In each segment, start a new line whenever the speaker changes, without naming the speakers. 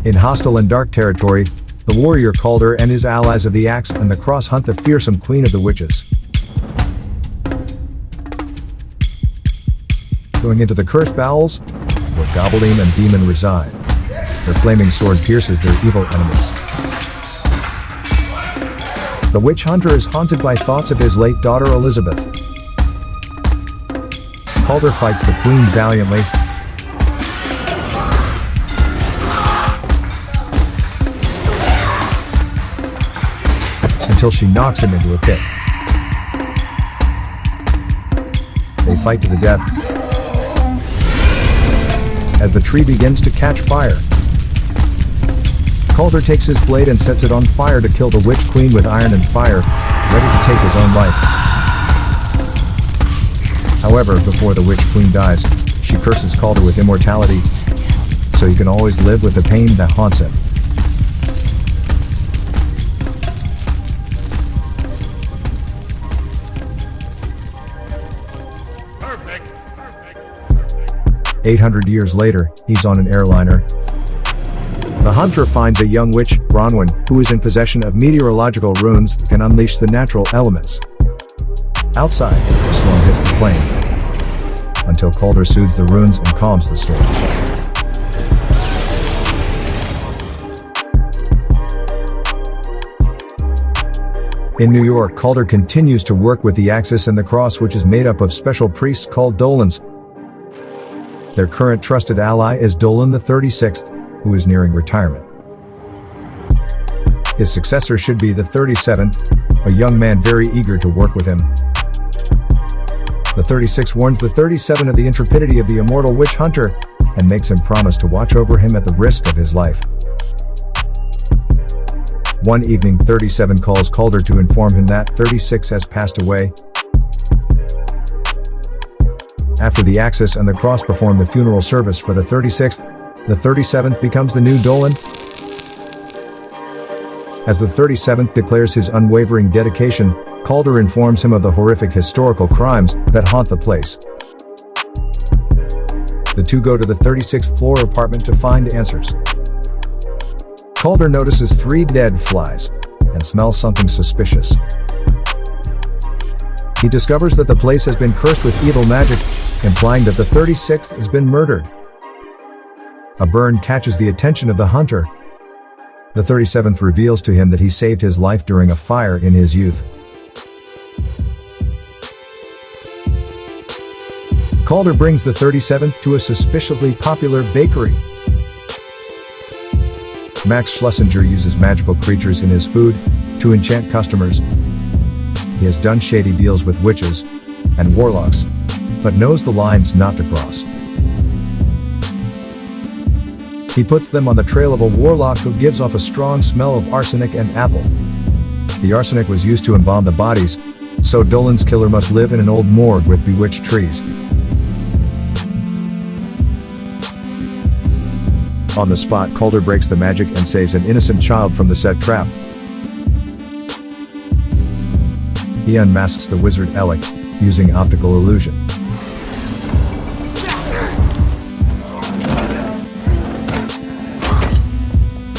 In hostile and dark territory, the warrior Calder and his allies of the Axe and the Cross hunt the fearsome Queen of the Witches. Going into the Cursed Bowels, where Gobbledeem and Demon reside. Their flaming sword pierces their evil enemies. The witch hunter is haunted by thoughts of his late daughter Elizabeth. Calder fights the queen valiantly, until she knocks him into a pit. They fight to the death, as the tree begins to catch fire. Calder takes his blade and sets it on fire to kill the Witch Queen with iron and fire, ready to take his own life. However, before the Witch Queen dies, she curses Calder with immortality, so he can always live with the pain that haunts him.
Perfect.
800 years later, he's on an airliner. The hunter finds a young witch, Bronwyn, who is in possession of meteorological runes that can unleash the natural elements. Outside, the storm hits the plane, until Calder soothes the runes and calms the storm. In New York, Calder continues to work with the Axis and the Cross, which is made up of special priests called Dolans. Their current trusted ally is Dolan the 36th, who is nearing retirement. His successor should be the 37th, a young man very eager to work with him. The 36 warns the 37 of the intrepidity of the immortal witch hunter, and makes him promise to watch over him at the risk of his life. One evening, 37 calls Calder to inform him that 36 has passed away. After the Axis and the Cross perform the funeral service for the 36th, the 37th becomes the new Dolan. As the 37th declares his unwavering dedication, Calder informs him of the horrific historical crimes that haunt the place. The two go to the 36th floor apartment to find answers. Calder notices 3 dead flies, and smells something suspicious. He discovers that the place has been cursed with evil magic, implying that the 36th has been murdered. A burn catches the attention of the hunter. The 37th reveals to him that he saved his life during a fire in his youth. Calder brings the 37th to a suspiciously popular bakery. Max Schlesinger uses magical creatures in his food to enchant customers. He has done shady deals with witches and warlocks, but knows the lines not to cross. He puts them on the trail of a warlock who gives off a strong smell of arsenic and apple. The arsenic was used to embalm the bodies, so Dolan's killer must live in an old morgue with bewitched trees. On the spot, Calder breaks the magic and saves an innocent child from the set trap. He unmasks the wizard Alec, using optical illusion.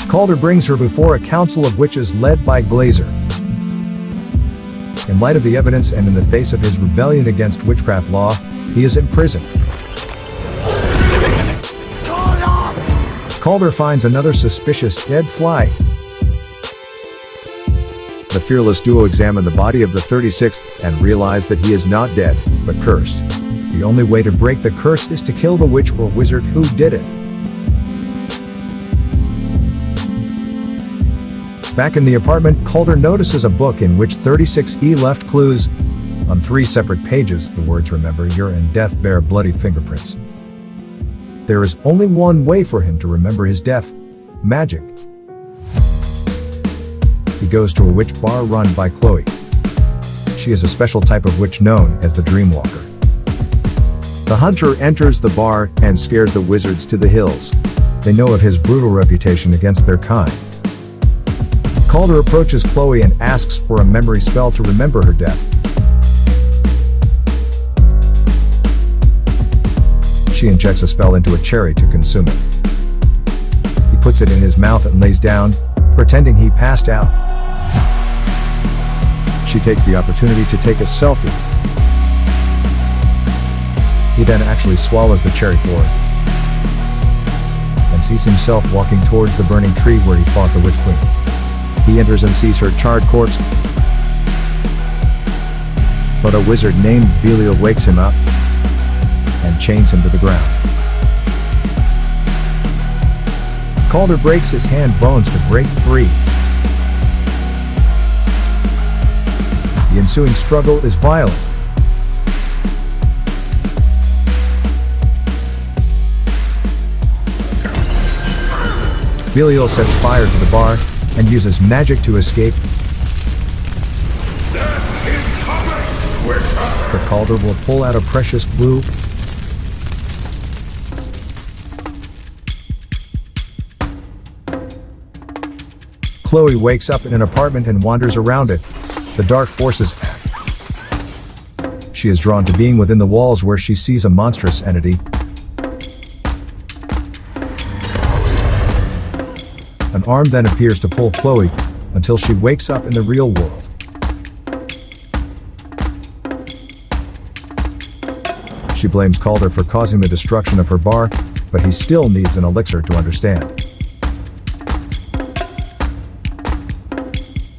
Calder brings her before a council of witches led by Glazer. In light of the evidence and in the face of his rebellion against witchcraft law, he is imprisoned. Calder finds another suspicious dead fly. The fearless duo examine the body of the 36th and realize that he is not dead, but cursed. The only way to break the curse is to kill the witch or wizard who did it. Back in the apartment, Calder notices a book in which 36E left clues. On 3 separate pages, the words "Remember Your" and "Death" bear bloody fingerprints. There is only one way for him to remember his death: magic. He goes to a witch bar run by Chloe. She is a special type of witch known as the Dreamwalker. The hunter enters the bar and scares the wizards to the hills. They know of his brutal reputation against their kind. Calder approaches Chloe and asks for a memory spell to remember her death. She injects a spell into a cherry to consume it. He puts it in his mouth and lays down, pretending he passed out. She takes the opportunity to take a selfie. He then actually swallows the cherry for it, and sees himself walking towards the burning tree where he fought the Witch Queen. He enters and sees her charred corpse, but a wizard named Belial wakes him up and chains him to the ground. Calder breaks his hand bones to break free. The ensuing struggle is violent. Belial sets fire to the bar and uses magic to escape. But Calder will pull out a precious blue. Chloe wakes up in an apartment and wanders around it. The dark forces act. She is drawn to being within the walls where she sees a monstrous entity. An arm then appears to pull Chloe until she wakes up in the real world. She blames Calder for causing the destruction of her bar, but he still needs an elixir to understand.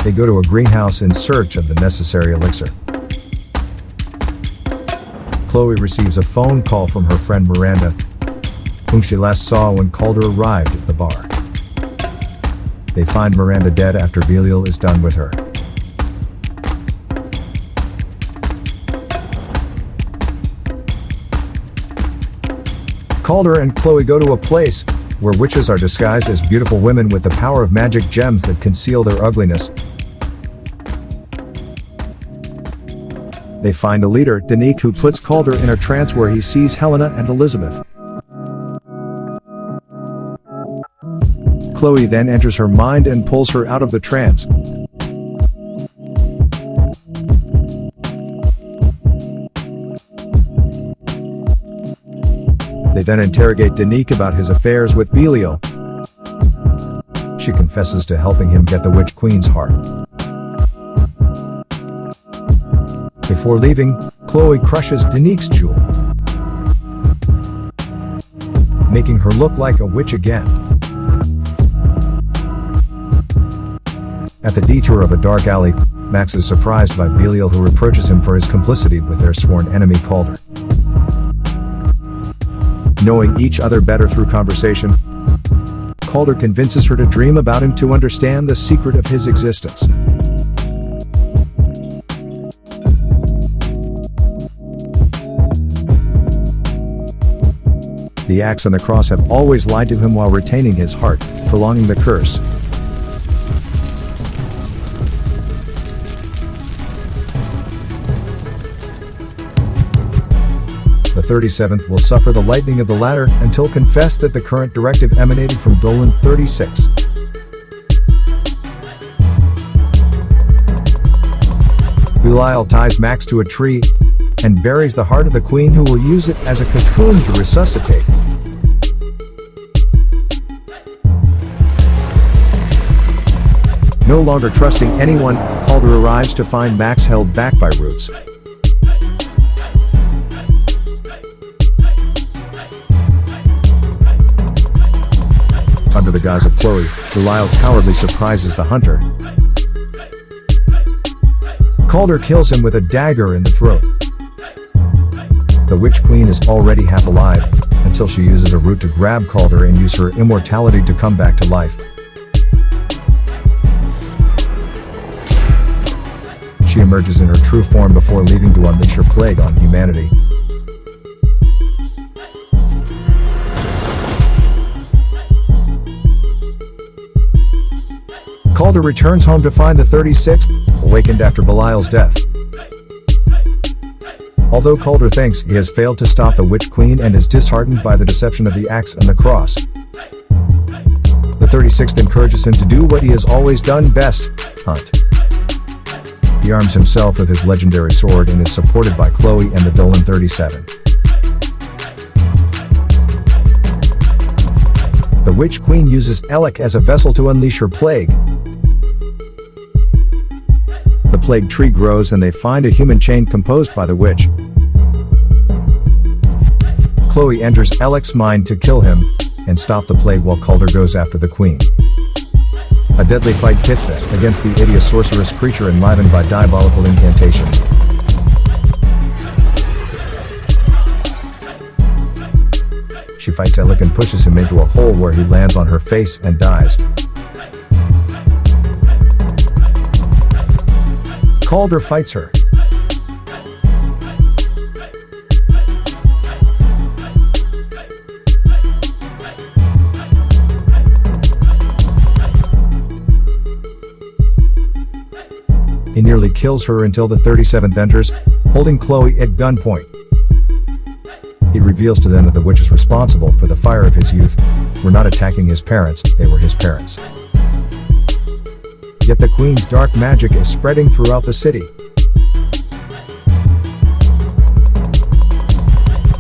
They go to a greenhouse in search of the necessary elixir. Chloe receives a phone call from her friend Miranda, whom she last saw when Calder arrived at the bar. They find Miranda dead after Belial is done with her. Calder and Chloe go to a place where witches are disguised as beautiful women with the power of magic gems that conceal their ugliness. They find a leader, Danique, who puts Calder in a trance where he sees Helena and Elizabeth. Chloe then enters her mind and pulls her out of the trance. They then interrogate Danique about his affairs with Belial. She confesses to helping him get the Witch Queen's heart. Before leaving, Chloe crushes Danique's jewel, making her look like a witch again. At the detour of a dark alley, Max is surprised by Belial, who reproaches him for his complicity with their sworn enemy Calder. Knowing each other better through conversation, Calder convinces her to dream about him to understand the secret of his existence. The axe and the cross have always lied to him while retaining his heart, prolonging the curse. The 37th will suffer the lightning of the latter until confessed that the current directive emanated from Dolan 36. Belial ties Max to a tree and buries the heart of the queen, who will use it as a cocoon to resuscitate. No longer trusting anyone, Calder arrives to find Max held back by roots. Under the guise of Chloe, Belial cowardly surprises the hunter. Calder kills him with a dagger in the throat. The Witch Queen is already half alive, until she uses a root to grab Calder and use her immortality to come back to life. She emerges in her true form before leaving to unleash her plague on humanity. Calder returns home to find the 36th, awakened after Belial's death. Although Calder thinks he has failed to stop the Witch Queen and is disheartened by the deception of the axe and the cross, the 36th encourages him to do what he has always done best: hunt. He arms himself with his legendary sword and is supported by Chloe and the Dolan 37. The The Witch Queen uses Elec as a vessel to unleash her plague. The plague tree grows and they find a human chain composed by the witch. Chloe enters Elec's mind to kill him and stop the plague while Calder goes after the queen. A deadly fight pits them against the hideous sorceress creature enlivened by diabolical incantations. She fights Elec and pushes him into a hole where he lands on her face and dies. Calder fights her. He nearly kills her until the 37th enters, holding Chloe at gunpoint. He reveals to them that the witches responsible for the fire of his youth were not attacking his parents, they were his parents. Yet the queen's dark magic is spreading throughout the city.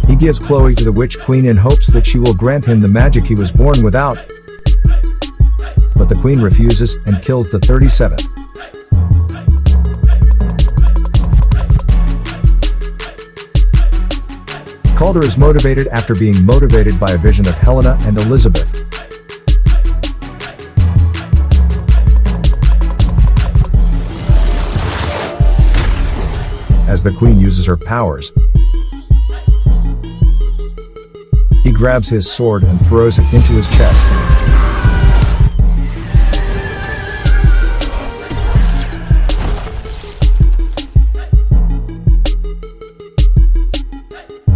He gives Chloe to the Witch Queen in hopes that she will grant him the magic he was born without. But the queen refuses and kills the 37th. Calder is motivated after being motivated by a vision of Helena and Elizabeth. As the queen uses her powers, he grabs his sword and throws it into his chest.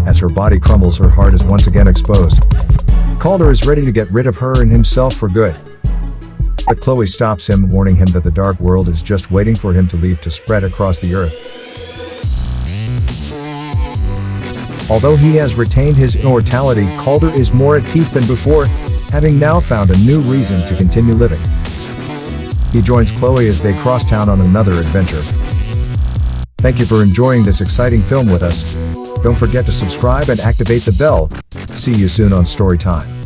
As her body crumbles, her heart is once again exposed. Calder is ready to get rid of her and himself for good. But Chloe stops him, warning him that the dark world is just waiting for him to leave to spread across the earth. Although he has retained his immortality, Calder is more at peace than before, having now found a new reason to continue living. He joins Chloe as they cross town on another adventure. Thank you for enjoying this exciting film with us. Don't forget to subscribe and activate the bell. See you soon on Storytime.